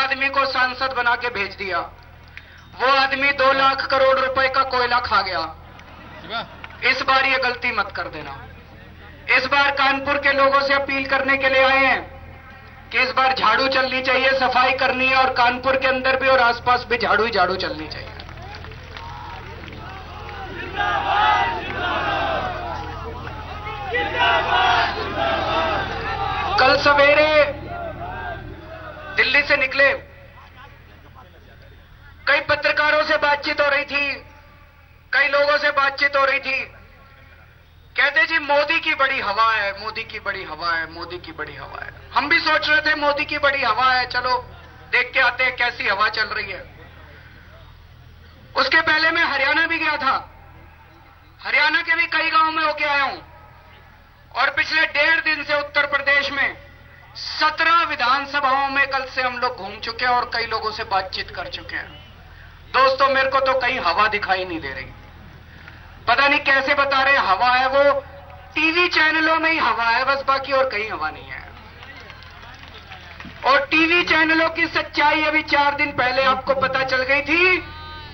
आदमी को सांसद बना के भेज दिया। वो आदमी 2 लाख करोड़ रुपए का कोयला खा गया। इस बार ये गलती मत कर देना। इस बार कानपुर के लोगों से अपील करने के लिए आए हैं कि इस बार झाड़ू चलनी चाहिए, सफाई करनी है, और कानपुर के अंदर भी और आसपास भी झाड़ू ही झाड़ू चलनी चाहिए। कल सवेरे दिल्ली से निकले, कई पत्रकारों से बातचीत हो रही थी, कई लोगों से बातचीत हो रही थी। कहते जी मोदी की बड़ी हवा है, मोदी की बड़ी हवा है, मोदी की बड़ी हवा है। हम भी सोच रहे थे मोदी की बड़ी हवा है, चलो देख के आते हैं कैसी हवा चल रही है। उसके पहले मैं हरियाणा भी गया था। हरियाणा के भी कई गांव में होके आया हूं, और पिछले 1.5 दिन से उत्तर प्रदेश में 17 विधानसभाओं में कल से हम लोग घूम चुके हैं और कई लोगों से बातचीत कर चुके हैं। दोस्तों, मेरे को तो कहीं हवा दिखाई नहीं दे रही। पता नहीं कैसे बता रहे हैं हवा है, वो टीवी चैनलों में ही हवा है बस, बाकी और कहीं हवा नहीं है। और टीवी चैनलों की सच्चाई अभी 4 दिन पहले आपको पता चल गई थी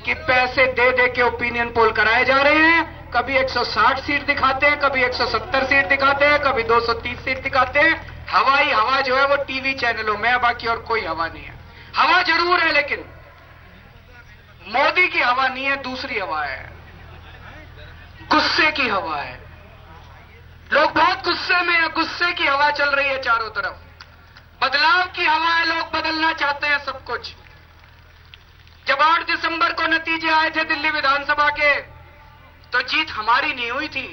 कि पैसे दे दे के ओपिनियन पोल कराए जा रहे हैं। कभी 160 सीट दिखाते हैं, कभी 170 सीट दिखाते हैं, कभी 230 सीट दिखाते हैं। हवाई हवा जो है वो टीवी चैनलों में है, बाकी और कोई हवा नहीं है। हवा जरूर है, लेकिन मोदी की हवा नहीं है, दूसरी हवा है, गुस्से की हवा है। लोग बहुत गुस्से में है, गुस्से की हवा चल रही है चारों तरफ। बदलाव की हवा है, लोग बदलना चाहते हैं सब कुछ। जब 8 दिसंबर को नतीजे आए थे दिल्ली विधानसभा के, तो जीत हमारी नहीं हुई थी।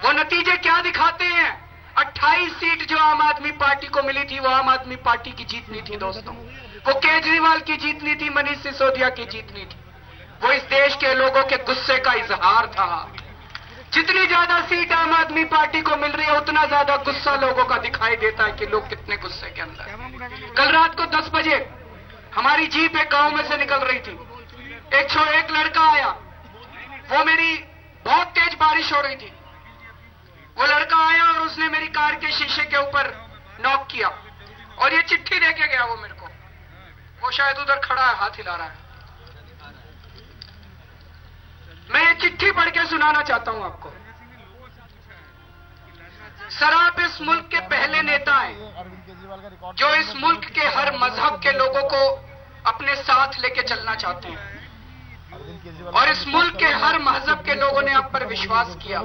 वो नतीजे क्या दिखाते हैं? 28 सीट जो आम आदमी पार्टी को मिली थी, वो आम आदमी पार्टी की जीत नहीं थी दोस्तों। वो केजरीवाल की जीत नहीं थी, मनीष सिसोदिया की जीत नहीं थी। वो इस देश के लोगों के गुस्से का इजहार था। जितनी ज्यादा सीट आम आदमी पार्टी को मिल रही है, उतना ज्यादा गुस्सा लोगों का दिखाई देता है कि लोग कितने गुस्से के अंदर। कल रात को 10 बजे हमारी जीप एक गांव में से निकल रही थी। एक लड़का आया, वो मेरी बहुत तेज बारिश हो रही थी। वो लड़का आया और उसने मेरी कार के शीशे के ऊपर नॉक किया और ये चिट्ठी देके गया वो मेरे को। वो शायद उधर खड़ा है, हाथ हिला रहा है। मैं ये चिट्ठी पढ़ के सुनाना चाहता हूं आपको। सर, आप इस मुल्क के पहले नेता हैं जो इस मुल्क के हर मजहब के लोगों को अपने साथ लेके चलना चाहते हैं, और इस मुल्क के हर मजहब के लोगों ने आप पर विश्वास किया।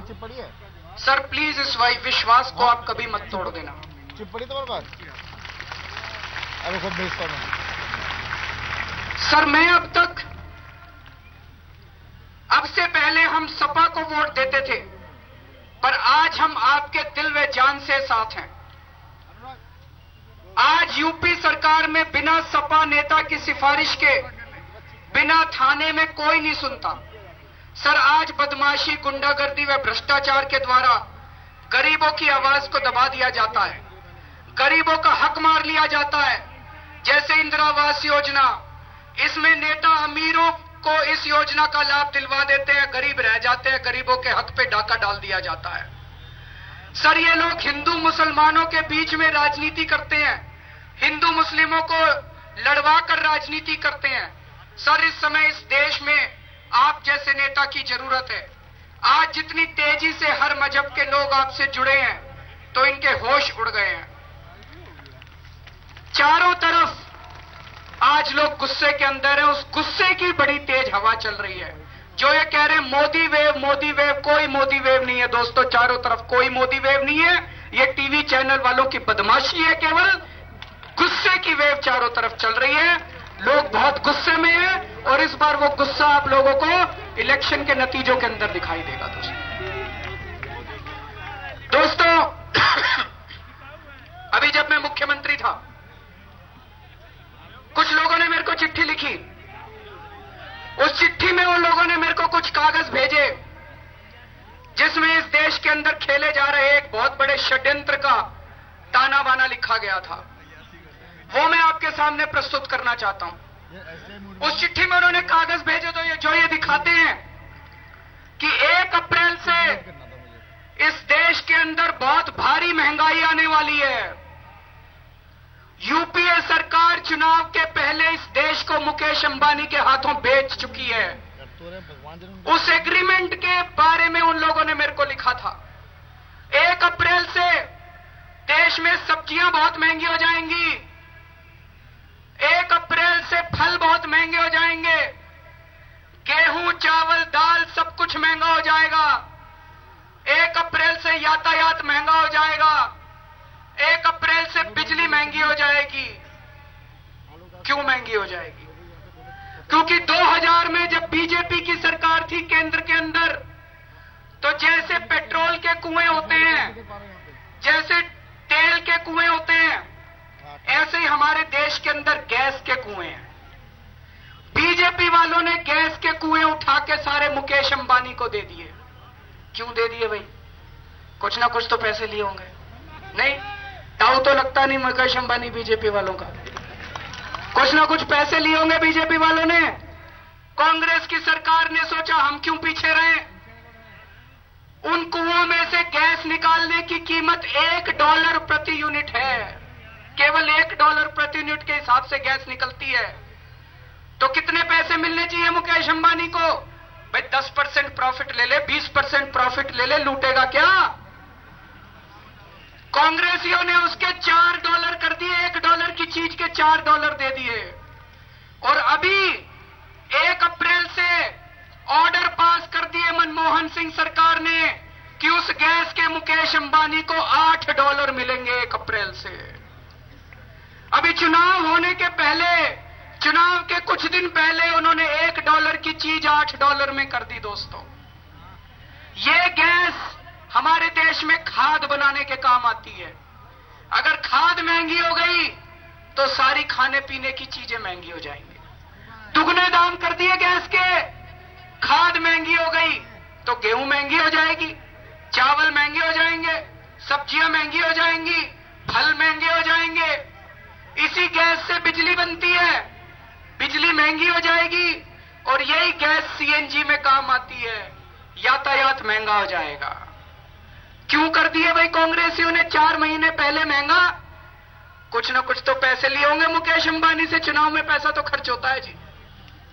सर, प्लीज इस विश्वास को आप कभी मत तोड़ देना। सर, मैं अब से पहले हम सपा को वोट देते थे, पर आज हम आपके दिल व जान से साथ हैं। आज यूपी सरकार में बिना सपा नेता की सिफारिश के, बिना थाने में कोई नहीं सुनता। सर, आज बदमाशी, गुंडागर्दी व भ्रष्टाचार के द्वारा गरीबों की आवाज को दबा दिया जाता है, गरीबों का हक मार लिया जाता है। जैसे इंदिरा आवास योजना, इसमें नेता अमीरों को इस योजना का लाभ दिलवा देते हैं, गरीब रह जाते हैं, गरीबों के हक पे डाका डाल दिया जाता है। सर, ये लोग हिंदू मुसलमानों के बीच में राजनीति करते हैं, हिंदू मुस्लिमों को लड़वा कर राजनीति करते हैं। सर, इस समय इस देश में आप जैसे नेता की जरूरत है। आज जितनी तेजी से हर मजहब के लोग आपसे जुड़े हैं, तो इनके होश उड़ गए हैं। चारों तरफ आज लोग गुस्से के अंदर है, उस गुस्से की बड़ी तेज हवा चल रही है। जो ये कह रहे हैं मोदी वेव, मोदी वेव, कोई मोदी वेव नहीं है दोस्तों। चारों तरफ कोई मोदी वेव नहीं है, ये टीवी चैनल वालों की बदमाशी है। केवल गुस्से की वेव चारों तरफ चल रही है, लोग बहुत गुस्से में हैं, और इस बार वो गुस्सा आप लोगों को इलेक्शन के नतीजों के अंदर दिखाई देगा दोस्तों। अभी जब मैं मुख्यमंत्री था, कुछ लोगों ने मेरे को चिट्ठी लिखी। उस चिट्ठी में उन लोगों ने मेरे को कुछ कागज भेजे जिसमें इस देश के अंदर खेले जा रहे एक बहुत बड़े षड्यंत्र का ताना बाना लिखा गया था। वो मैं आपके सामने प्रस्तुत करना चाहता हूं। उस चिट्ठी में उन्होंने कागज भेजे तो ये दिखाते हैं कि 1 अप्रैल से इस देश के अंदर बहुत भारी महंगाई आने वाली है। यूपीए सरकार चुनाव के पहले इस देश को मुकेश अंबानी के हाथों बेच चुकी है। उस एग्रीमेंट के बारे में उन लोगों ने मेरे को लिखा था, 1 अप्रैल से देश में सब्जियां बहुत महंगी हो जाएंगी, 1 अप्रैल से फल बहुत महंगे हो जाएंगे, गेहूं, चावल, दाल सब कुछ महंगा हो जाएगा, 1 अप्रैल से यातायात महंगा हो जाएगा, 1 अप्रैल से बिजली महंगी हो जाएगी। क्यों महंगी हो जाएगी? क्योंकि 2000 में जब बीजेपी की सरकार थी केंद्र के अंदर, तो जैसे पेट्रोल के कुएं होते हैं, जैसे तेल के कुएं होते हैं, ऐसे ही हमारे देश के अंदर गैस के कुएं हैं। बीजेपी वालों ने गैस के कुएं उठा के सारे मुकेश अंबानी को दे दिए। क्यों दे दिए भाई? कुछ ना कुछ तो पैसे लिए होंगे। नहीं, ताऊ तो लगता नहीं मुकेश अंबानी बीजेपी वालों का। कुछ ना कुछ पैसे लिए होंगे बीजेपी वालों ने। कांग्रेस की सरकार ने सोचा हम क्यों पीछे रहें, उन कुओं में से गैस निकालने की कीमत $1 प्रति यूनिट है। केवल $1 प्रति यूनिट के हिसाब से गैस निकलती है। तो कितने पैसे मिलने चाहिए मुकेश अंबानी को? भाई 10% प्रॉफिट ले ले, 20% प्रॉफिट ले ले, लूटेगा क्या? कांग्रेसियों ने उसके $4 कर दिए, $1 की चीज के $4 दे दिए। और अभी 1 अप्रैल से ऑर्डर पास कर दिए मनमोहन सिंह सरकार ने कि उस गैस के मुकेश अंबानी को $8 मिलेंगे 1 अप्रैल से। अभी चुनाव होने के पहले, चुनाव के कुछ दिन पहले उन्होंने $1 की चीज $8 में कर दी। दोस्तों, ये गैस हमारे देश में खाद बनाने के काम आती है। अगर खाद महंगी हो गई तो सारी खाने पीने की चीजें महंगी हो जाएंगी। दुगने दाम कर दिए गैस के। खाद महंगी हो गई तो गेहूं महंगी हो जाएगी, चावल महंगे हो जाएंगे, सब्जियां महंगी हो जाएंगी, फल महंगे हो जाएंगे। इसी गैस से बिजली बनती है, बिजली महंगी हो जाएगी और यही गैस सीएनजी में काम आती है। यातायात महंगा हो जाएगा। क्यों कर दिए भाई कांग्रेसियों ने 4 महीने पहले महंगा? कुछ ना कुछ तो पैसे लिए होंगे मुकेश अंबानी से। चुनाव में पैसा तो खर्च होता है जी।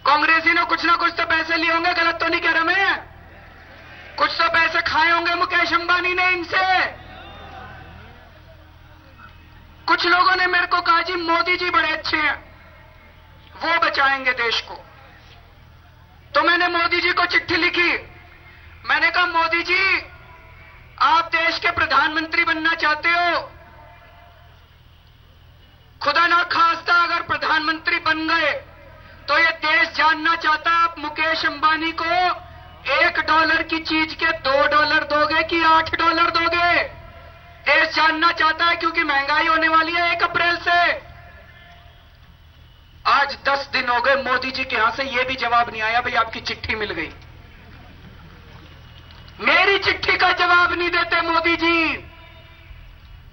कांग्रेसी ने कुछ ना कुछ तो पैसे लिए होंगे, गलत तो नहीं कह रहा मैं। कुछ तो पैसे खाए होंगे मुकेश अंबानी ने इनसे। कुछ लोगों ने मेरे को कहा जी मोदी जी बड़े अच्छे हैं, वो बचाएंगे देश को। तो मैंने मोदी जी को चिट्ठी लिखी। मैंने कहा मोदी जी, आप देश के प्रधानमंत्री बनना चाहते हो, खुदा ना खास्ता अगर प्रधानमंत्री बन गए तो ये देश जानना चाहता है आप मुकेश अंबानी को $1 की चीज के $2 दोगे कि $8 दोगे? देश जानना चाहता है, क्योंकि महंगाई होने वाली है 1 अप्रैल से। आज 10 दिन हो गए, मोदी जी के यहां से यह भी जवाब नहीं आया भाई आपकी चिट्ठी मिल गई। मेरी चिट्ठी का जवाब नहीं देते मोदी जी,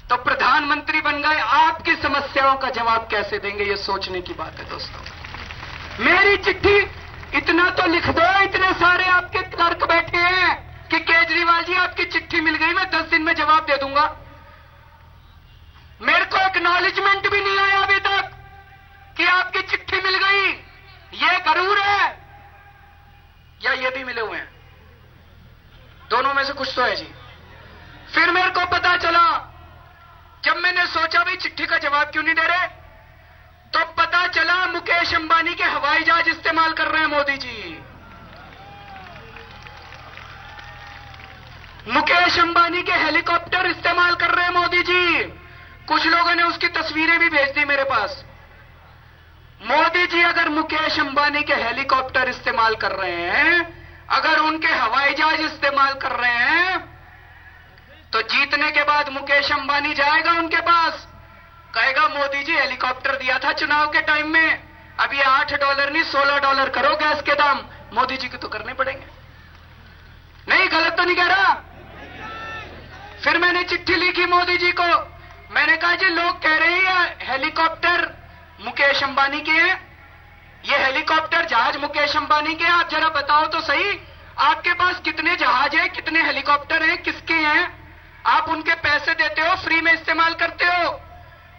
तो प्रधानमंत्री बन गए, आपकी समस्याओं का जवाब कैसे देंगे? ये सोचने की बात है दोस्तों। मेरी चिट्ठी इतना तो लिख दो, इतने सारे आपके क्लर्क बैठे हैं कि केजरीवाल जी आपकी चिट्ठी मिल गई, मैं 10 दिन में जवाब दे दूंगा। मेरे को एक्नॉलेजमेंट भी नहीं आया अभी तक कि आपकी चिट्ठी मिल गई। ये गरूर है या ये भी मिले हुए हैं? दोनों में से कुछ तो है जी। फिर मेरे को पता चला, जब मैंने सोचा भाई चिट्ठी का जवाब क्यों नहीं दे रहे, तो पता चला मुकेश अंबानी के हवाई जहाज इस्तेमाल कर रहे हैं मोदी जी। मुकेश अंबानी के हेलीकॉप्टर इस्तेमाल कर रहे हैं मोदी जी। कुछ लोगों ने उसकी तस्वीरें भी भेज दी मेरे पास। मोदी जी अगर मुकेश अंबानी के हेलीकॉप्टर इस्तेमाल कर रहे हैं, अगर उनके हवाई जहाज इस्तेमाल कर रहे हैं, तो जीतने के बाद मुकेश अंबानी जाएगा उनके पास, कहेगा मोदी जी हेलीकॉप्टर दिया था चुनाव के टाइम में, अब ये $8 नहीं $16 करो गैस के दाम। मोदी जी को तो करने पड़ेंगे। नहीं, गलत तो नहीं कह रहा। फिर मैंने चिट्ठी लिखी मोदी जी को। मैंने कहा जी लोग कह रहे हैं हेलीकॉप्टर मुकेश अंबानी के हैं, ये हेलीकॉप्टर जहाज मुकेश अंबानी के हैं, आप जरा बताओ तो सही आपके पास कितने जहाज हैं, कितने हेलीकॉप्टर हैं, किसके हैं? आप उनके पैसे देते हो, फ्री में इस्तेमाल करते हो।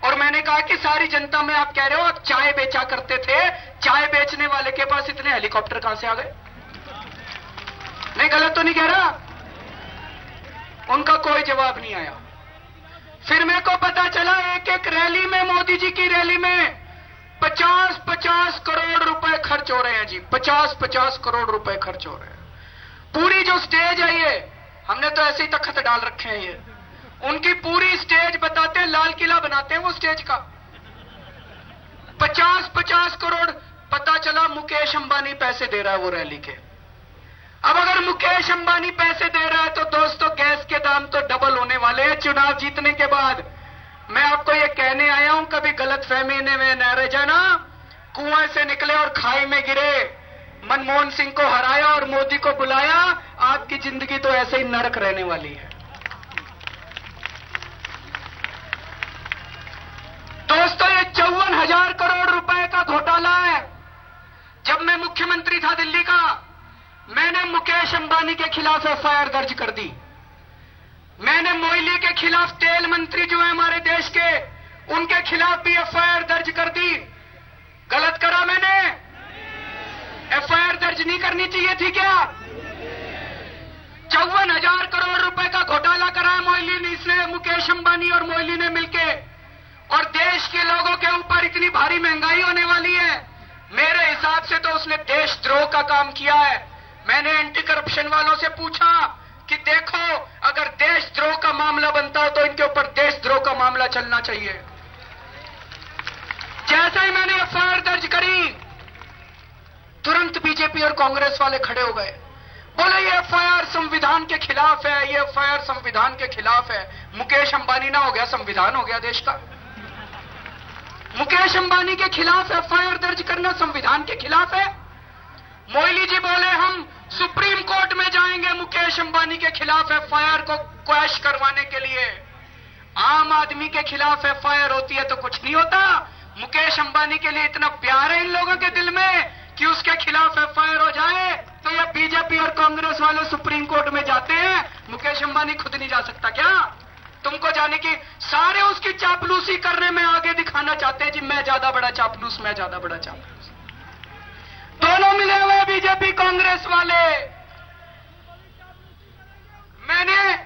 और मैंने कहा कि सारी जनता में आप कह रहे हो आप चाय बेचा करते थे, चाय बेचने वाले के पास इतने हेलीकॉप्टर कहां से आ गए? नहीं, गलत तो नहीं कह रहा? उनका कोई जवाब नहीं आया। फिर मेरे को पता चला एक एक रैली में, मोदी जी की रैली में 50-50 करोड़ रुपए खर्च हो रहे हैं जी। 50-50 करोड़ रुपए खर्च हो रहे हैं। पूरी जो स्टेज है ये, हमने तो ऐसे ही तख्त डाल रखे हैं ये, उनकी पूरी स्टेज बताते हैं, लाल किला बनाते हैं वो स्टेज का। 50-50 करोड़। पता चला मुकेश अंबानी पैसे दे रहा है वो रैली के। अब अगर मुकेश अंबानी पैसे दे रहा है तो दोस्तों गैस के दाम तो डबल होने वाले हैं चुनाव जीतने के बाद। मैं आपको ये कहने आया हूं, कभी गलतफहमी में न रह जाना। कुआं से निकले और खाई में गिरे, मनमोहन सिंह को हराया और मोदी को बुलाया, आपकी जिंदगी तो ऐसे ही नरक रहने वाली है। दोस्तों ये 54,000 करोड़ रुपए का घोटाला है। जब मैं मुख्यमंत्री था दिल्ली का, मैंने मुकेश अंबानी के खिलाफ एफआईआर दर्ज कर दी। मैंने मोइली के खिलाफ, तेल मंत्री जो है हमारे देश के, उनके खिलाफ भी एफआईआर दर्ज कर दी। गलत करा मैंने? एफआईआर दर्ज नहीं करनी चाहिए थी क्या? 54,000 करोड़ रुपए का घोटाला करा है मोइली ने, इसने, मुकेश अंबानी और मोइली ने मिलके। और देश के लोगों के ऊपर इतनी भारी महंगाई होने वाली है, मेरे हिसाब से तो उसने देशद्रोह का काम किया है। मैंने एंटी करप्शन वालों से पूछा कि देखो अगर देशद्रोह का मामला बनता हो तो इनके ऊपर देशद्रोह का मामला चलना चाहिए। जैसे ही मैंने एफआईआर दर्ज करी, तुरंत बीजेपी और कांग्रेस वाले खड़े हो गए, बोले ये एफआईआर संविधान के खिलाफ है, ये एफआईआर संविधान के खिलाफ है। मुकेश अंबानी ना हो गया संविधान हो गया देश का? मुकेश अंबानी के खिलाफ एफआईआर दर्ज करना संविधान के खिलाफ है? मोइली जी बोले हम सुप्रीम कोर्ट में जाएंगे मुकेश अंबानी के खिलाफ एफआईआर को क्वैश करवाने के लिए। आम आदमी के खिलाफ एफआईआर होती है तो कुछ नहीं होता। मुकेश अंबानी के लिए इतना प्यार है इन लोगों के दिल में कि उसके खिलाफ एफआईआर हो जाए तो ये बीजेपी और कांग्रेस वाले सुप्रीम कोर्ट में जाते हैं। मुकेश अंबानी खुद नहीं जा सकता क्या? तुमको जाने की सारे उसकी चापलूसी करने में आगे दिखाना चाहते हैं जी, मैं ज्यादा बड़ा चापलूस, मैं ज्यादा बड़ा चापलूस। दोनों मिले हुए बीजेपी कांग्रेस वाले। मैंने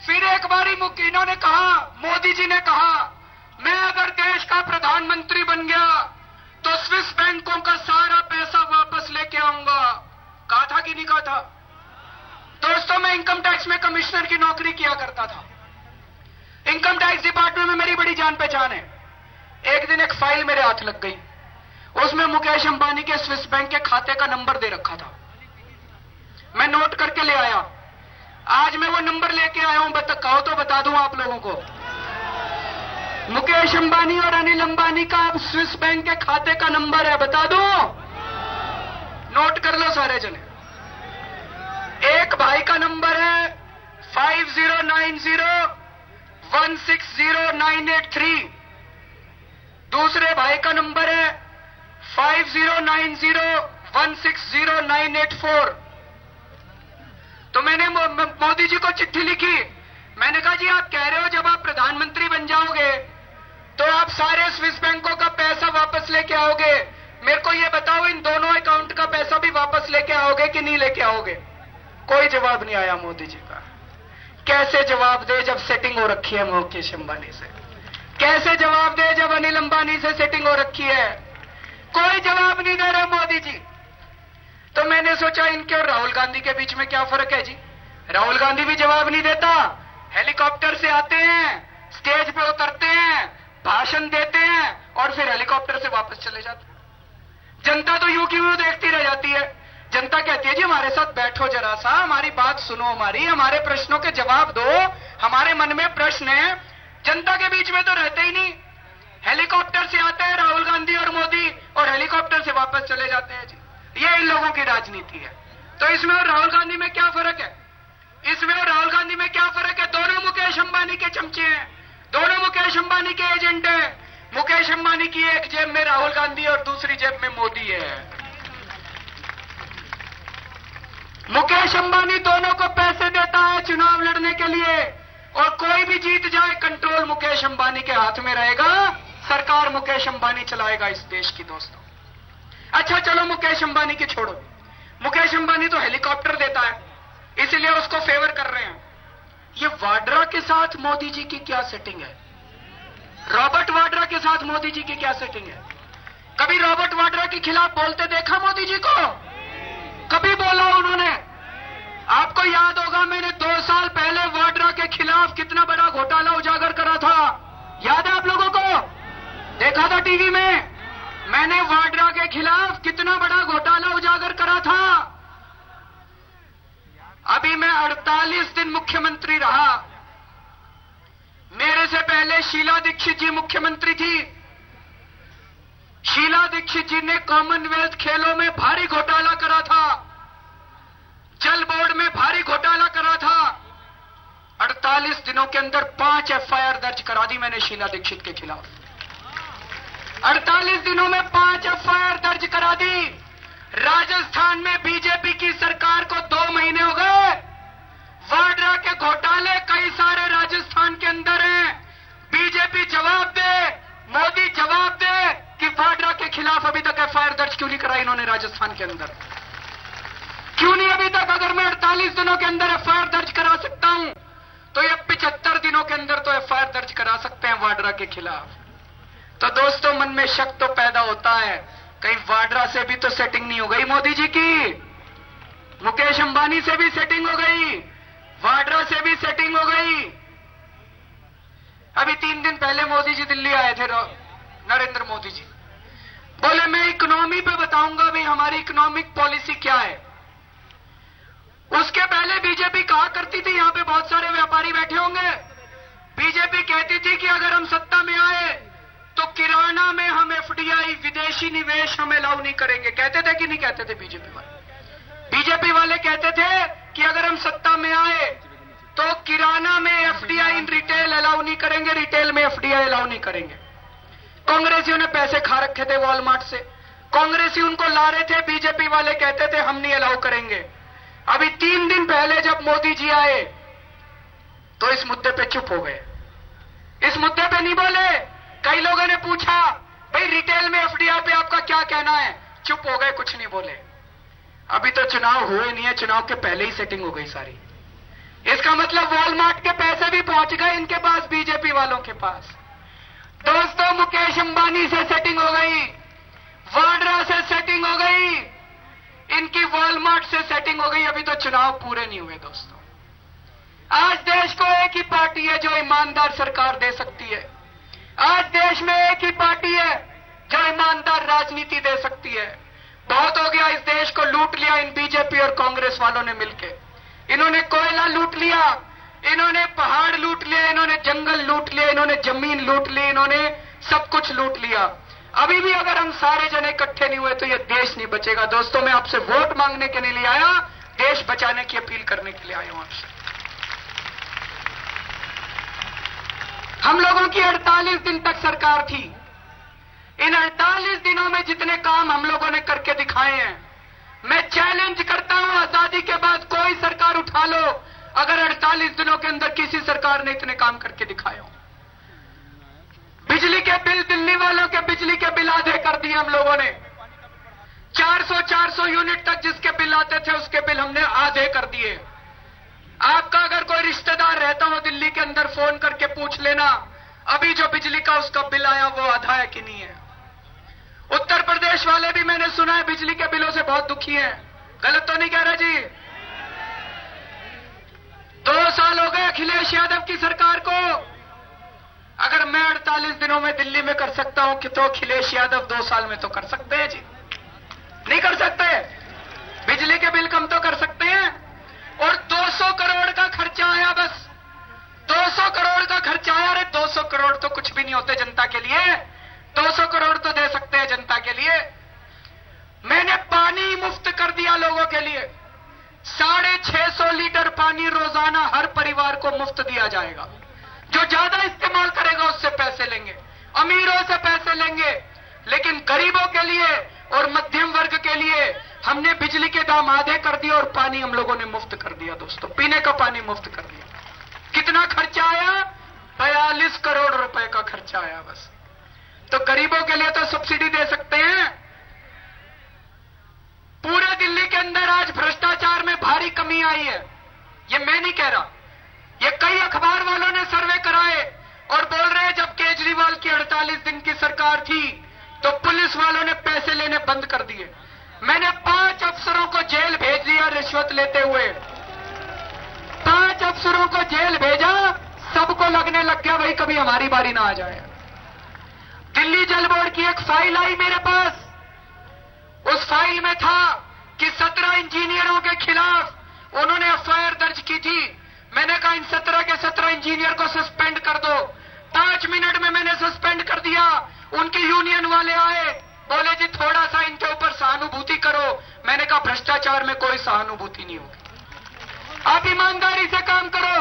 फिर एक बारी इन्होंने कहा, मोदी जी ने कहा, मैं अगर देश का प्रधानमंत्री बन गया तो स्विस बैंकों का सारा पैसा वापस लेके आऊंगा। कहा था कि नहीं कहा था? दोस्तों मैं इनकम टैक्स में कमिश्नर की नौकरी किया करता था। इनकम टैक्स डिपार्टमेंट में मेरी बड़ी जान पहचान है। एक दिन एक फाइल मेरे हाथ लग गई, उसमें मुकेश अंबानी के स्विस बैंक के खाते का नंबर दे रखा था। मैं नोट करके ले आया। आज मैं वो नंबर लेके आया हूं, कहो तो बता दूं आप लोगों को। मुकेश अंबानी और अनिल अंबानी का अब स्विस बैंक के खाते का नंबर है, बता दूं? नोट कर लो सारे जने। एक भाई का नंबर है 5090160983, दूसरे भाई का नंबर है 5090160984। तो मैंने मोदी जी को चिट्ठी लिखी। मैंने कहा जी आप कह रहे हो जब आप प्रधानमंत्री बन जाओगे तो आप सारे स्विस बैंकों का पैसा वापस लेके आओगे। मेरे को ये बताओ इन दोनों अकाउंट का पैसा भी वापस लेके आओगे कि नहीं लेके आओगे? कोई जवाब नहीं आया मोदी जी का। कैसे जवाब दे जब सेटिंग हो रखी है मुकेश अंबानी से? कैसे जवाब दे जब अनिल अंबानी से सेटिंग हो रखी है? कोई जवाब नहीं दे रहे मोदी जी। तो मैंने सोचा इनके और राहुल गांधी के बीच में क्या फर्क है जी? राहुल गांधी भी जवाब नहीं देता, हेलीकॉप्टर से आते हैं, स्टेज पे उतरते हैं, भाषण देते हैं और फिर हेलीकॉप्टर से वापस चले जाते हैं। जनता तो यूं की यूं देखती रह जाती है। जनता कहती है जी हमारे साथ बैठो जरा सा, हमारी बात सुनो, हमारे प्रश्नों के जवाब दो, हमारे मन में प्रश्न है। जनता के बीच में तो रहते ही नहीं। हेलीकॉप्टर से आते हैं राहुल गांधी और मोदी और हेलीकॉप्टर से वापस चले जाते हैं जी। ये इन लोगों की राजनीति है। तो इसमें और राहुल गांधी में क्या फर्क है? इसमें और राहुल गांधी में क्या फर्क है? दोनों मुकेश अंबानी के चमचे हैं, दोनों मुकेश अंबानी के एजेंट हैं। मुकेश अंबानी की एक जेब में राहुल गांधी और दूसरी जेब में मोदी है। मुकेश अंबानी दोनों को पैसे देता है चुनाव लड़ने के लिए। और कोई भी जीत जाए, कंट्रोल मुकेश अंबानी के हाथ में रहेगा, सरकार मुकेश अंबानी चलाएगा इस देश की दोस्तों। अच्छा चलो मुकेश अंबानी की छोड़ो, मुकेश अंबानी तो हेलीकॉप्टर देता है, इसलिए उसको फेवर कर रहे हैं। ये वाड्रा के साथ मोदी जी की क्या सेटिंग है? रॉबर्ट वाड्रा के साथ मोदी जी की क्या सेटिंग है? कभी रॉबर्ट वाड्रा के खिलाफ बोलते देखा मोदी जी को? कभी बोला उन्होंने? आपको याद होगा मैंने 2 साल पहले वाड्रा के खिलाफ कितना बड़ा घोटाला उजागर करा था, याद है आप लोगों को? देखा था टीवी में, मैंने वाड्रा के खिलाफ कितना बड़ा घोटाला उजागर करा था। अभी मैं 48 दिन मुख्यमंत्री रहा, मेरे से पहले शीला दीक्षित जी मुख्यमंत्री थी। शीला दीक्षित जी ने कॉमनवेल्थ खेलों में भारी घोटाला करा था, जल बोर्ड में भारी घोटाला करा था। 48 दिनों के अंदर 5 एफआईआर दर्ज करा दी मैंने शीला दीक्षित के खिलाफ। 48 दिनों में 5 एफआईआर दर्ज करा दी। राजस्थान में बीजेपी की सरकार को 2 महीने हो गए, वाड्रा के घोटाले कई सारे राजस्थान के अंदर हैं। बीजेपी जवाब दे, मोदी जवाब दे कि वाड्रा के खिलाफ अभी तक एफआईआर दर्ज क्यों नहीं कराई इन्होंने राजस्थान के अंदर? क्यों नहीं अभी तक? अगर मैं 48 दिनों के अंदर एफआईआर दर्ज करा सकता हूं तो ये 75 दिनों के अंदर तो एफआईआर दर्ज करा सकते हैं वाड्रा के खिलाफ। तो दोस्तों मन में शक तो पैदा होता है, कहीं वाड्रा से भी तो सेटिंग नहीं हो गई मोदी जी की, मुकेश अंबानी से भी सेटिंग हो गई, वाड्रा से भी सेटिंग हो गई। अभी 3 दिन पहले मोदी जी दिल्ली आए थे, नरेंद्र मोदी जी बोले मैं इकोनॉमी पे बताऊंगा भाई हमारी इकोनॉमिक पॉलिसी क्या है। उसके पहले बीजेपी कहा करती थी, यहां पे बहुत सारे व्यापारी बैठे होंगे, बीजेपी कहती थी कि अगर हम सत्ता में आए तो किराना में हम एफडीआई विदेशी निवेश हम अलाउ नहीं करेंगे। कहते थे कि नहीं कहते थे बीजेपी वाले? बीजेपी वाले कहते थे कि अगर हम सत्ता में आए तो किराना में एफडीआई इन रिटेल अलाउ नहीं करेंगे, रिटेल में एफडीआई अलाउ नहीं करेंगे। कांग्रेसियों ने पैसे खा रखे थे वॉलमार्ट से, कांग्रेसी उनको ला रहे थे, बीजेपी वाले कहते थे हम नहीं अलाउ करेंगे। अभी 3 दिन पहले जब मोदी जी आए तो इस मुद्दे पे चुप हो गए, इस मुद्दे पे नहीं बोले। कई लोगों ने पूछा भाई रिटेल में एफडीआई पे आपका क्या कहना है, चुप हो गए, कुछ नहीं बोले। अभी तो चुनाव हुए नहीं है, चुनाव के पहले ही सेटिंग हो गई सारी। इसका मतलब वॉलमार्ट के पैसे भी पहुंच गए इनके पास, बीजेपी वालों के पास। दोस्तों मुकेश अंबानी से सेटिंग हो गई, वाड्रा से सेटिंग हो गई, इनकी वॉलमार्ट से सेटिंग हो गई। अभी तो चुनाव पूरे नहीं हुए दोस्तों। आज देश को एक ही पार्टी है जो ईमानदार सरकार दे सकती है। आज देश में एक ही पार्टी है जो ईमानदार राजनीति दे सकती है। बहुत हो गया, इस देश को लूट लिया इन बीजेपी और कांग्रेस वालों ने मिलकर। इन्होंने कोयला लूट लिया, इन्होंने पहाड़ लूट लिया, इन्होंने जंगल लूट लिया, इन्होंने जमीन लूट ली, इन्होंने सब कुछ लूट लिया। अभी भी अगर हम सारे जने इकट्ठे नहीं हुए तो यह देश नहीं बचेगा। दोस्तों मैं आपसे वोट मांगने के लिए आया, देश बचाने की अपील करने के लिए आया हूं आपसे। हम लोगों की 48 दिन तक सरकार थी। इन 48 दिनों में जितने काम हम लोगों ने करके दिखाए हैं, मैं चैलेंज करता हूं आजादी के बाद कोई सरकार उठा लो, अगर 48 दिनों के अंदर किसी सरकार ने इतने काम करके दिखाए हो। बिजली के बिल, दिल्ली वालों के बिजली के बिल आधे कर दिए हम लोगों ने। 400 यूनिट तक जिसके बिल आते थे उसके बिल हमने आधे कर दिए। आपका अगर कोई रिश्तेदार रहता हो दिल्ली के अंदर, फोन करके पूछ लेना अभी जो बिजली का उसका बिल आया वो आधा है कि नहीं है। उत्तर प्रदेश वाले भी मैंने सुना है बिजली के बिलों से बहुत दुखी हैं। गलत तो नहीं कह रहे जी? 2 साल हो गए अखिलेश यादव की सरकार को। अगर मैं 48 दिनों में दिल्ली में कर सकता हूं कि तो अखिलेश यादव 2 साल में तो कर सकते हैं जी? नहीं कर सकते? बिजली के बिल कम तो कर सकते हैं। और 200 करोड़ का खर्चा आया, बस 200 करोड़ का खर्चा आया। अरे 200 करोड़ तो कुछ भी नहीं होते जनता के लिए, 200 करोड़ तो दे सकते हैं जनता के लिए। मैंने पानी मुफ्त कर दिया लोगों के लिए, 650 लीटर पानी रोजाना हर परिवार को मुफ्त दिया जाएगा। जो ज्यादा इस्तेमाल करेगा उससे पैसे लेंगे, अमीरों से पैसे लेंगे, लेकिन गरीबों के लिए और मध्यम वर्ग के लिए हमने बिजली के दाम आधे कर दिए और पानी हम लोगों ने मुफ्त कर दिया। दोस्तों पीने का पानी मुफ्त कर दिया। कितना खर्चा आया? 42 करोड़ रुपए का खर्चा आया बस। तो गरीबों के लिए तो सब्सिडी दे सकते हैं। पूरे दिल्ली के अंदर आज भ्रष्टाचार में भारी कमी आई है। ये मैं नहीं कह रहा, ये कई अखबार वालों ने सर्वे कराए और बोल रहे हैं जब केजरीवाल की 48 दिन की सरकार थी तो पुलिस वालों ने पैसे लेने बंद कर दिए। मैंने 5 अफसरों को जेल भेज दिया रिश्वत लेते हुए। 5 अफसरों को जेल भेजा, सबको लगने लग गया भाई कभी हमारी बारी ना आ जाए। दिल्ली जल बोर्ड की एक फाइल आई मेरे पास। उस फाइल में था कि 17 इंजीनियरों के खिलाफ उन्होंने एफआईआर दर्ज की थी। मैंने कहा इन 17 के 17 इंजीनियर को सस्पेंड कर दो। 5 मिनट में मैंने सस्पेंड कर दिया। उनकी यूनियन वाले आए, बोले जी थोड़ा सा इनके ऊपर सहानुभूति करो। मैंने कहा भ्रष्टाचार में कोई सहानुभूति नहीं होगी। आप ईमानदारी से काम करो,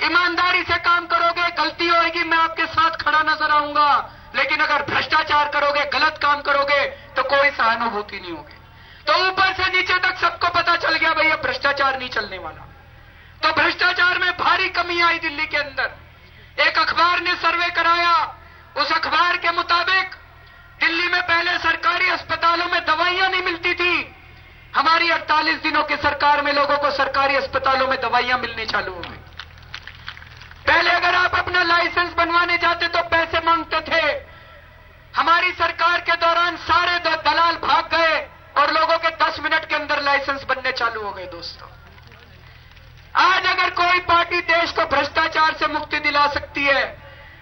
ईमानदारी से काम करोगे, गलती होगी मैं आपके साथ खड़ा नजर आऊंगा। लेकिन अगर भ्रष्टाचार करोगे, गलत काम करोगे तो कोई सहानुभूति नहीं होगी। तो ऊपर से नीचे तक सबको पता चल गया भाई अब भ्रष्टाचार नहीं चलने वाला। तो भ्रष्टाचार में भारी कमी आई दिल्ली के अंदर। एक अखबार ने सर्वे कराया, उस अखबार के मुताबिक दिल्ली में पहले सरकारी अस्पतालों में दवाइयां नहीं मिलती थी। हमारी 48 दिनों की सरकार में लोगों को सरकारी अस्पतालों में दवाइयां मिलनी चालू हो गई। पहले अगर आप अपना लाइसेंस बनवाने जाते तो पैसे मांगते थे। हमारी सरकार के दौरान सारे दलाल भाग गए और लोगों के 10 मिनट के अंदर लाइसेंस बनने चालू हो गए। दोस्तों, आज अगर कोई पार्टी देश को भ्रष्टाचार से मुक्ति दिला सकती है,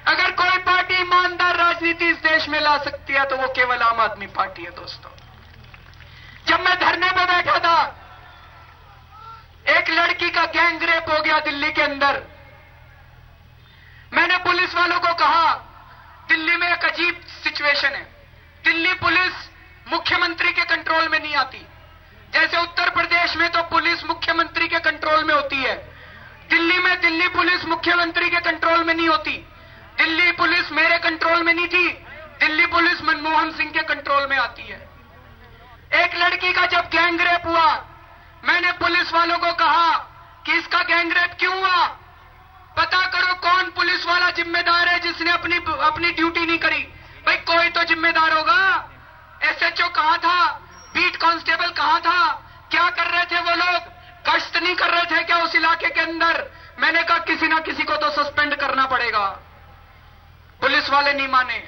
अगर कोई पार्टी ईमानदार राजनीति इस देश में ला सकती है तो वो केवल आम आदमी पार्टी है। दोस्तों, जब मैं धरने पे बैठा था, एक लड़की का गैंग रेप हो गया दिल्ली के अंदर। मैंने पुलिस वालों को कहा दिल्ली में एक अजीब सिचुएशन है। दिल्ली पुलिस मुख्यमंत्री के कंट्रोल में नहीं आती। जैसे उत्तर प्रदेश में तो पुलिस मुख्यमंत्री के कंट्रोल में होती है, दिल्ली में दिल्ली पुलिस मुख्यमंत्री के कंट्रोल में नहीं होती। दिल्ली पुलिस मेरे कंट्रोल में नहीं थी, दिल्ली पुलिस मनमोहन सिंह के कंट्रोल में आती है। एक लड़की का जब गैंग रेप हुआ, मैंने पुलिस वालों को कहा कि इसका गैंग रेप क्यों हुआ, पता करो कौन पुलिस वाला जिम्मेदार है जिसने अपनी ड्यूटी नहीं करी। भाई कोई तो जिम्मेदार होगा। एसएचओ कहां था, बीट कांस्टेबल कहां था, क्या कर रहे थे वो लोग? गश्त नहीं कर रहे थे क्या उस इलाके के अंदर? मैंने कहा किसी ना किसी को तो सस्पेंड करना पड़ेगा। पुलिस वाले नहीं माने।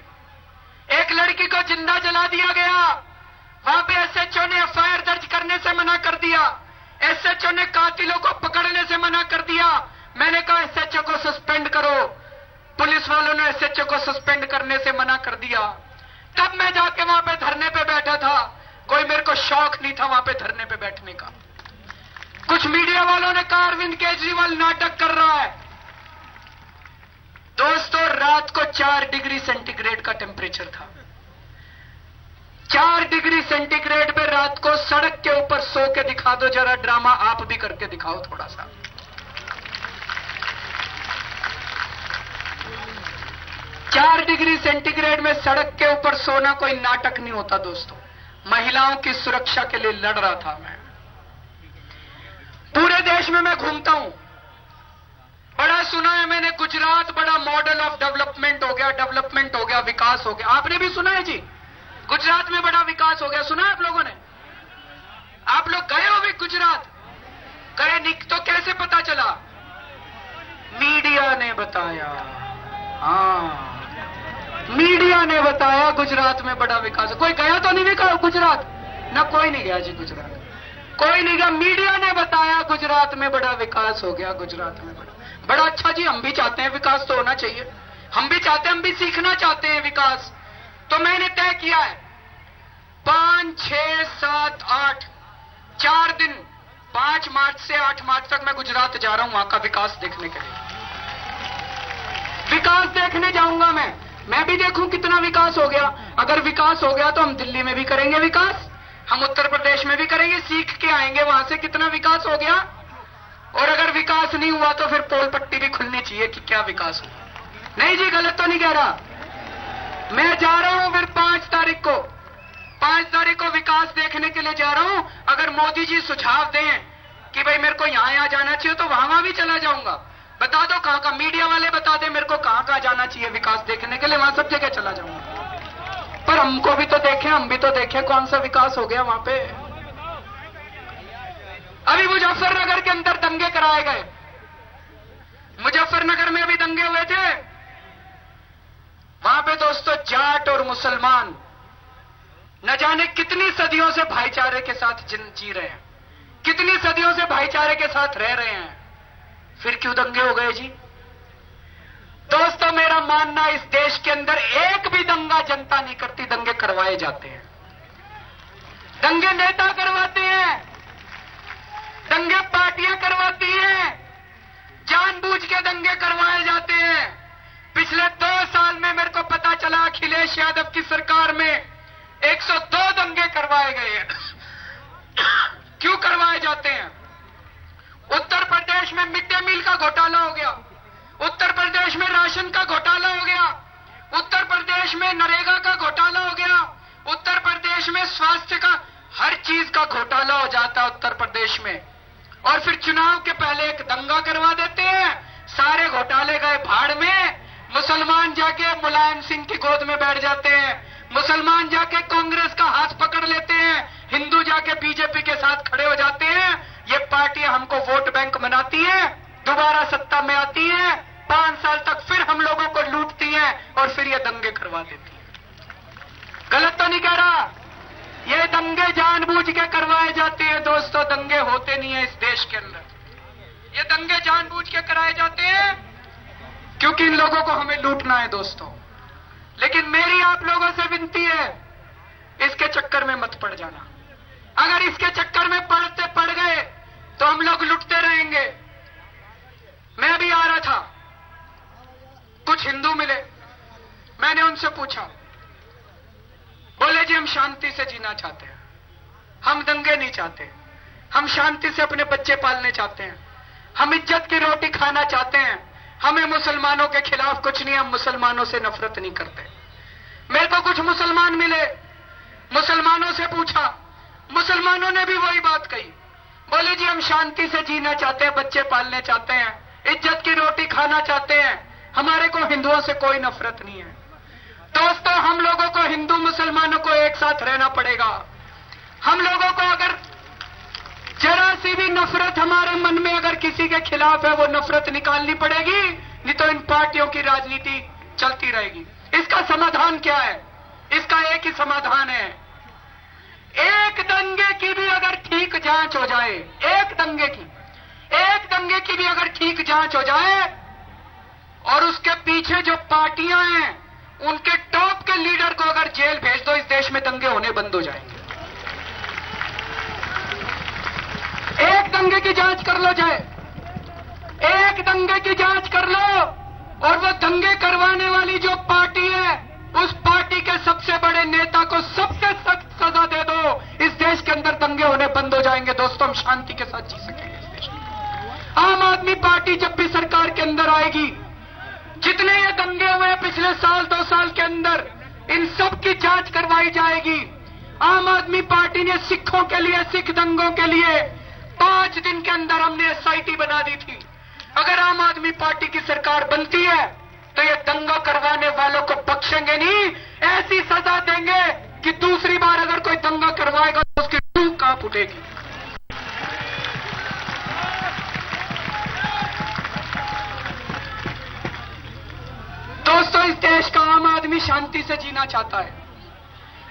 एक लड़की को जिंदा जला दिया गया, वहां पे एसएचओ ने एफआईआर दर्ज करने से मना कर दिया। एसएचओ ने कातिलों को पकड़ने से मना कर दिया। मैंने कहा एसएचओ को सस्पेंड करो। पुलिस वालों ने एसएचओ को सस्पेंड करने से मना कर दिया। तब मैं जाके वहां पे धरने पे बैठा था। कोई मेरे को शौक नहीं था वहां पे धरने पे बैठने का। कुछ मीडिया वालों ने कहा अरविंद केजरीवाल नाटक कर रहा है। दोस्तों, रात को 4 डिग्री सेंटीग्रेड का टेम्परेचर था। 4 डिग्री सेंटीग्रेड पे रात को सड़क के ऊपर सो के दिखा दो जरा ड्रामा, आप भी करके दिखाओ थोड़ा सा। 4 डिग्री सेंटीग्रेड में सड़क के ऊपर सोना कोई नाटक नहीं होता। दोस्तों, महिलाओं की सुरक्षा के लिए लड़ रहा था मैं। पूरे देश में मैं घूमता हूं, बड़ा सुना है मैंने गुजरात बड़ा मॉडल ऑफ डेवलपमेंट हो गया, डेवलपमेंट हो गया, विकास हो गया। आपने भी सुना है जी, गुजरात में बड़ा विकास हो गया, सुना है आप लोगों ने? आप लोग गए हो भी गुजरात? गए नहीं तो कैसे पता चला? मीडिया ने बताया। हाँ, मीडिया ने बताया गुजरात में बड़ा विकास। कोई गया तो नहीं देखा गुजरात ना? कोई नहीं गया जी गुजरात, कोई नहीं गया। मीडिया ने बताया गुजरात में बड़ा विकास हो गया, गुजरात में बड़ा अच्छा जी। हम भी चाहते हैं विकास तो होना चाहिए, हम भी चाहते हैं, हम भी सीखना चाहते हैं विकास। तो मैंने तय किया है 5, 6, 7, 8 4 दिन 5 मार्च से 8 मार्च तक मैं गुजरात जा रहा हूं वहां का विकास देखने के लिए। विकास देखने जाऊंगा मैं भी देखूं कितना विकास हो गया। अगर विकास हो गया तो हम दिल्ली में भी करेंगे विकास, हम उत्तर प्रदेश में भी करेंगे, सीख के आएंगे वहां से कितना विकास हो गया। और अगर विकास नहीं हुआ तो फिर पोल पट्टी भी खुलनी चाहिए कि क्या विकास हुआ। नहीं जी, गलत तो नहीं कह रहा। मैं जा रहा हूं फिर 5 तारीख को विकास देखने के लिए जा रहा हूं। अगर मोदी जी सुझाव दें कि भाई मेरे को यहां जाना चाहिए तो वहां भी चला जाऊंगा। बता दो कहां का, मीडिया वाले बता दे मेरे को कहां कहां जाना चाहिए विकास देखने के लिए, वहां सब जगह चला जाऊंगा। पर हमको भी तो देखें, हम भी तो देखें कौन सा विकास हो गया वहां पे। अभी मुजफ्फरनगर के अंदर दंगे कराए गए, मुजफ्फरनगर में अभी दंगे हुए थे। वहां पे दोस्तों जाट और मुसलमान न जाने कितनी सदियों से भाईचारे के साथ जी रहे हैं, कितनी सदियों से भाईचारे के साथ रह रहे हैं, फिर क्यों दंगे हो गए जी? दोस्तों मेरा मानना इस देश के अंदर एक भी दंगा जनता नहीं करती, दंगे करवाए जाते हैं। दंगे नेता करवाते हैं, दंगे पार्टियां करवाती हैं, जानबूझ के दंगे करवाए जाते हैं। पिछले 2 साल में मेरे को पता चला अखिलेश यादव की सरकार में 102 दंगे करवाए गए हैं। क्यों करवाए जाते हैं? उत्तर प्रदेश में मिड डे मील का घोटाला हो गया, उत्तर प्रदेश में राशन का घोटाला हो गया, उत्तर प्रदेश में नरेगा का घोटाला हो गया, उत्तर प्रदेश में स्वास्थ्य का हर चीज का घोटाला हो जाता है उत्तर प्रदेश में। और फिर चुनाव के पहले एक दंगा करवा देते हैं, सारे घोटाले गए भाड़ में। मुसलमान जाके मुलायम सिंह की गोद में बैठ जाते हैं, मुसलमान जाके कांग्रेस का हाथ पकड़ लेते हैं, हिंदू जाके बीजेपी के साथ खड़े हो जाते हैं। ये पार्टियां हमको वोट बैंक बनाती हैं, दोबारा सत्ता में आती हैं, 5 साल तक फिर हम लोगों को लूटती हैं और फिर ये दंगे करवा देती हैं। गलत तो नहीं कह रहा? ये दंगे जानबूझ के करवाए जाते हैं दोस्तों, दंगे होते नहीं है इस देश के अंदर। ये दंगे जानबूझ के कराए जाते हैं क्योंकि इन लोगों को हमें लूटना है दोस्तों। लेकिन मेरी आप लोगों से विनती है, इसके चक्कर में मत पड़ जाना। अगर इसके चक्कर में पड़ गए तो हम लोग लुटते रहेंगे। मैं भी आ रहा था, कुछ हिंदू मिले, मैंने उनसे पूछा, बोले जी हम शांति से जीना चाहते हैं, हम दंगे नहीं चाहते, हम शांति से अपने बच्चे पालने चाहते हैं, हम इज्जत की रोटी खाना चाहते हैं, हमें मुसलमानों के खिलाफ कुछ नहीं, हम मुसलमानों से नफरत नहीं करते। मेरे को कुछ मुसलमान मिले, मुसलमानों से पूछा, मुसलमानों ने भी वही बात कही, बोले जी हम शांति से जीना चाहते हैं, बच्चे पालने चाहते हैं, इज्जत की रोटी खाना चाहते हैं, हमारे को हिंदुओं से कोई नफरत नहीं है। दोस्तों हम लोगों को, हिंदू मुसलमानों को एक साथ रहना पड़ेगा। हम लोगों को अगर जरा सी भी नफरत हमारे मन में अगर किसी के खिलाफ है, वो नफरत निकालनी पड़ेगी, नहीं तो इन पार्टियों की राजनीति चलती रहेगी। इसका समाधान क्या है? इसका एक ही समाधान है, एक दंगे की भी अगर ठीक जांच हो जाए, एक दंगे की भी अगर ठीक जांच हो जाए और उसके पीछे जो पार्टियां हैं उनके टॉप के लीडर को अगर जेल भेज दो, इस देश में दंगे होने बंद हो जाएंगे। एक दंगे की जांच कर लो, जाए एक दंगे की जांच कर लो और वो दंगे करवाने वाली जो पार्टी है, उस पार्टी के सबसे बड़े नेता को सबसे सख्त सजा दे दो, इस देश के अंदर दंगे होने बंद हो जाएंगे। दोस्तों हम शांति के साथ जी सकेंगे इस देश में। आम आदमी पार्टी जब भी सरकार के अंदर आएगी, जितने ये दंगे हुए पिछले साल 2 साल के अंदर, इन सब की जांच करवाई जाएगी। आम आदमी पार्टी ने सिखों के लिए, सिख दंगों के लिए 5 दिन के अंदर हमने SIT बना दी थी। अगर आम आदमी पार्टी की सरकार बनती है तो ये दंगा करवाने वालों को बख्शेंगे नहीं, ऐसी सजा देंगे कि दूसरी बार अगर कोई दंगा करवाएगा तो उसकी रूह कांप उठेगी। दोस्तों इस देश का आम आदमी शांति से जीना चाहता है,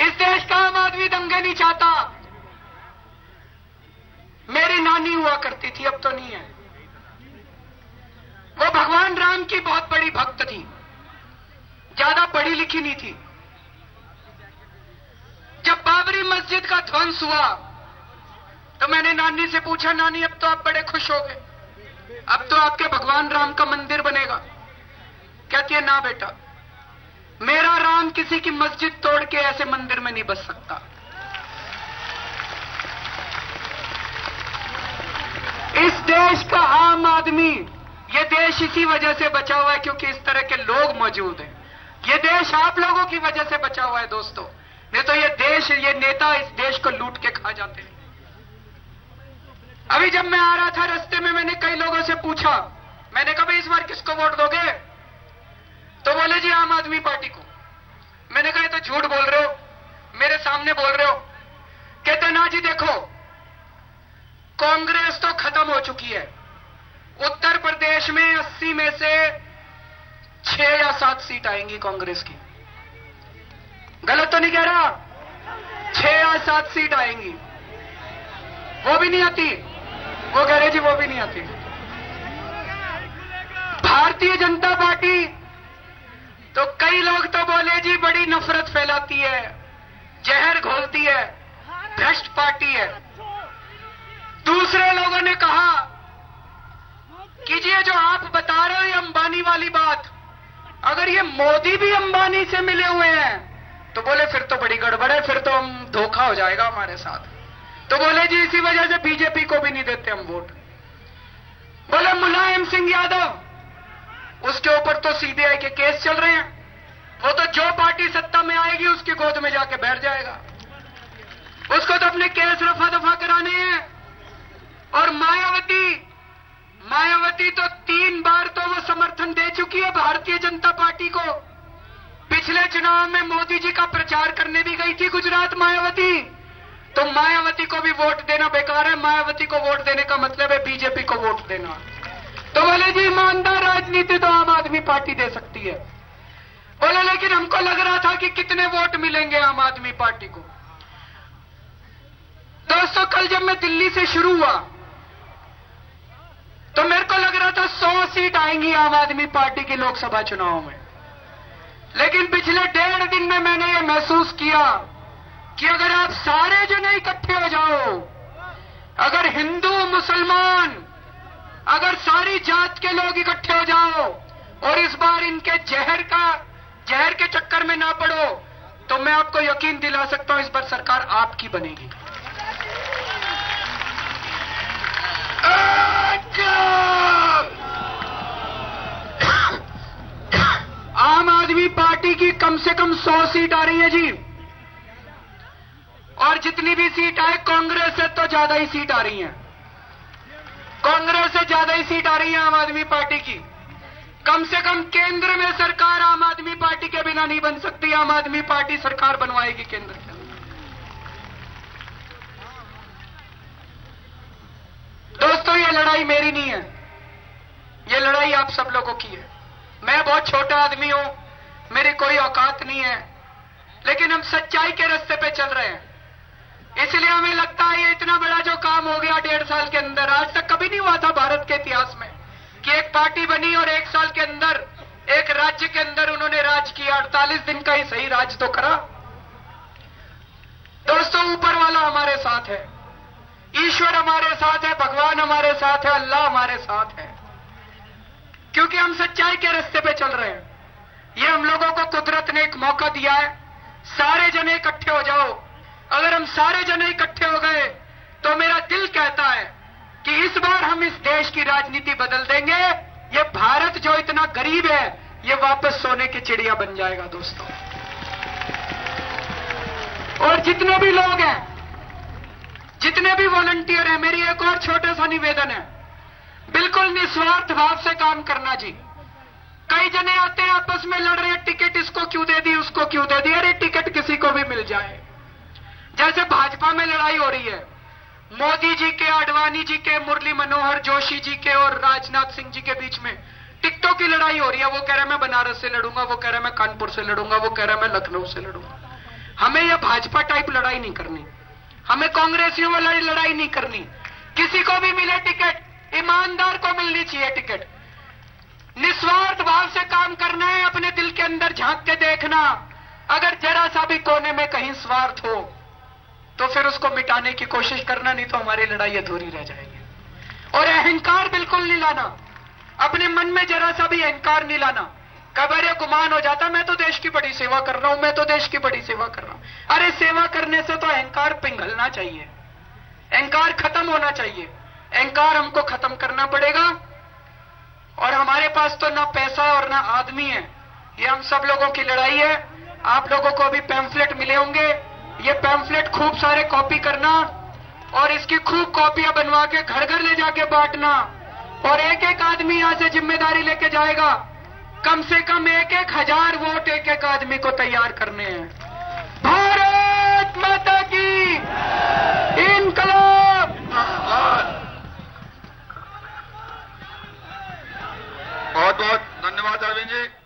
इस देश का आम आदमी दंगे नहीं चाहता। मेरी नानी हुआ करती थी, अब तो नहीं है, वो भगवान राम की बहुत बड़ी भक्त थी, ज्यादा पढ़ी लिखी नहीं थी। जब बाबरी मस्जिद का ध्वंस हुआ तो मैंने नानी से पूछा, नानी अब तो आप बड़े खुश हो गए, अब तो आपके भगवान राम का मंदिर बनेगा। कहती है ना बेटा, मेरा राम किसी की मस्जिद तोड़ के ऐसे मंदिर में नहीं बस सकता। इस देश का आम आदमी, ये देश इसी वजह से बचा हुआ है क्योंकि इस तरह के लोग मौजूद हैं। ये देश आप लोगों की वजह से बचा हुआ है दोस्तों, नहीं तो ये देश, ये नेता इस देश को लूट के खा जाते हैं। अभी जब मैं आ रहा था रास्ते में मैंने कई लोगों से पूछा, मैंने कहा भाई इस बार किसको वोट दोगे? तो बोले जी आम आदमी पार्टी को। मैंने कहा ये तो झूठ बोल रहे हो, मेरे सामने बोल रहे हो। कहते ना जी देखो, कांग्रेस तो खत्म हो चुकी है। उत्तर प्रदेश में 80 में से 6 या 7 सीट आएंगी कांग्रेस की। गलत तो नहीं कह रहा? 6 या 7 सीट आएंगी। वो भी नहीं आती? वो कह रहे जी वो भी नहीं आती। भारतीय जनता पार्टी तो कई लोग तो बोले जी बड़ी नफरत फैलाती है, जहर घोलती है, भ्रष्ट पार्टी है। दूसरे लोगों ने कहा कि ये जो आप बता रहे हो ये अंबानी वाली बात, अगर ये मोदी भी अंबानी से मिले हुए हैं तो बोले फिर तो बड़ी गड़बड़ है, फिर तो हम धोखा हो जाएगा हमारे साथ। तो बोले जी इसी वजह से बीजेपी को भी नहीं देते हम वोट। बोले मुलायम सिंह यादव, उसके ऊपर तो सीबीआई के केस चल रहे हैं, वो तो जो पार्टी सत्ता में आएगी उसकी गोद में जाके बैठ जाएगा, उसको तो अपने केस रफा दफा कराने हैं। और मायावती तो 3 बार तो वो समर्थन दे चुकी है भारतीय जनता पार्टी को। पिछले चुनाव में मोदी जी का प्रचार करने भी गई थी गुजरात मायावती। तो मायावती को भी वोट देना बेकार है। मायावती को वोट देने का मतलब है बीजेपी को वोट देना। तो बोले जी ईमानदार राजनीति तो आम आदमी पार्टी दे सकती है। बोले लेकिन हमको लग रहा था कि कितने वोट मिलेंगे आम आदमी पार्टी को। दोस्तों कल जब मैं दिल्ली से शुरू हुआ तो मेरे को लग रहा था 100 सीट आएंगी आम आदमी पार्टी की लोकसभा चुनाव में। लेकिन पिछले 1.5 दिन में मैंने ये महसूस किया कि अगर आप सारे जने इकट्ठे हो जाओ, अगर हिंदू मुसलमान, अगर सारी जात के लोग इकट्ठे हो जाओ और इस बार इनके जहर के चक्कर में ना पड़ो, तो मैं आपको यकीन दिला सकता हूं इस बार सरकार आपकी बनेगी। आम आदमी पार्टी की कम से कम 100 सीट आ रही है जी, और जितनी भी सीट आए कांग्रेस से तो ज्यादा ही सीट आ रही है। कांग्रेस से ज्यादा ही सीट आ रही है आम आदमी पार्टी की। कम से कम केंद्र में सरकार आम आदमी पार्टी के बिना नहीं बन सकती। आम आदमी पार्टी सरकार बनवाएगी केंद्र के अंदर। दोस्तों ये लड़ाई मेरी नहीं है, ये लड़ाई आप सब लोगों की है। मैं बहुत छोटा आदमी हूं, मेरी कोई औकात नहीं है, लेकिन हम सच्चाई के रास्ते पे चल रहे हैं। इसलिए हमें लगता है ये इतना बड़ा जो काम हो गया 1.5 साल के अंदर, आज तक कभी नहीं हुआ था भारत के इतिहास में कि एक पार्टी बनी और 1 साल के अंदर एक राज्य के अंदर उन्होंने राज किया। 48 दिन का ही सही राज तो करा। दोस्तों ऊपर वाला हमारे साथ है, ईश्वर हमारे साथ है, भगवान हमारे साथ है, अल्लाह हमारे साथ है, क्योंकि हम सच्चाई के रास्ते पे चल रहे हैं। ये हम लोगों को कुदरत ने एक मौका दिया है, सारे जने इकट्ठे हो जाओ। अगर हम सारे जने इकट्ठे हो गए तो मेरा दिल कहता है कि इस बार हम इस देश की राजनीति बदल देंगे। ये भारत जो इतना गरीब है ये वापस सोने की चिड़िया बन जाएगा दोस्तों। और जितने भी लोग हैं, जितने भी वॉलंटियर हैं, मेरी एक और छोटा सा निवेदन है, बिल्कुल निस्वार्थ भाव से काम करना जी। कई जने आते हैं आपस में लड़ रहे हैं, टिकट इसको क्यों दे दी, उसको क्यों दे दी। अरे टिकट किसी को भी मिल जाए। जैसे भाजपा में लड़ाई हो रही है मोदी जी के, आडवाणी जी के, मुरली मनोहर जोशी जी के और राजनाथ सिंह जी के बीच में टिकटों की लड़ाई हो रही है। वो कह रहा है मैं बनारस से लड़ूंगा, वो कह रहा है मैं कानपुर से लड़ूंगा, वो कह रहा है मैं लखनऊ से लड़ूंगा। हमें यह भाजपा टाइप लड़ाई नहीं करनी, हमें कांग्रेसियों वाली लड़ाई नहीं करनी। किसी को भी मिले टिकट, ईमानदार को मिलनी चाहिए टिकट। निस्वार्थ भाव से काम करना है, अपने दिल के अंदर झांक के देखना। अगर जरा सा भी कोने में कहीं स्वार्थ हो तो फिर उसको मिटाने की कोशिश करना, नहीं तो हमारी लड़ाई अधूरी रह जाएगी। और अहंकार बिल्कुल नहीं लाना, अपने मन में जरा सा भी अहंकार नहीं लाना। कबर ये गुमान हो जाता मैं तो देश की बड़ी सेवा कर रहा हूं, मैं तो देश की बड़ी सेवा कर रहा हूं। अरे सेवा करने से तो अहंकार पिघलना चाहिए, अहंकार खत्म होना चाहिए। अहंकार हमको खत्म करना पड़ेगा। और हमारे पास तो ना पैसा और ना आदमी है, ये हम सब लोगों की लड़ाई है। आप लोगों को अभी पैम्फलेट मिले होंगे, ये पैम्फलेट खूब सारे कॉपी करना और इसकी खूब कॉपियां बनवा के घर घर ले जाके बांटना। और एक एक आदमी यहां से जिम्मेदारी लेके जाएगा, कम से कम 1,000 वोट एक एक आदमी को तैयार करने हैं। भारत माता की इनकलाब। बहुत बहुत धन्यवाद अरविंद जी।